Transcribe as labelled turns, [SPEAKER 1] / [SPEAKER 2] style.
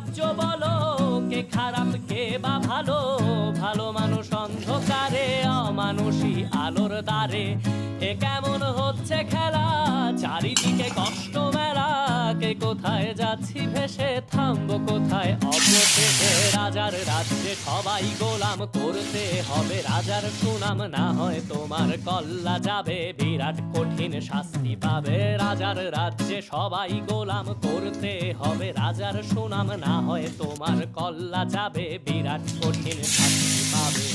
[SPEAKER 1] রাজ্য বলো, কে খারাপ কে বা ভালো? ভালো মানুষ অন্ধকারে, অমানুষী আলোর দ্বারে। এ কেমন হচ্ছে খেলা, চারিদিকে কষ্ট মেলা। কে কোথায় যাচ্ছি ভেসে, থামবো কোথায় অবশেষে? রাজার রাজ্যে সবাই গোলাম, করতে হবে রাজার সুনাম। না হয় তোমার কল্লা যাবে, বিরাট কঠিন শাস্তি পাবে। রাজার রাজ্যে সবাই গোলাম, করতে হবে রাজার সুনাম। না হয় তোমার কল্লা যাবে, বিরাট কঠিন শাস্তি পাবে।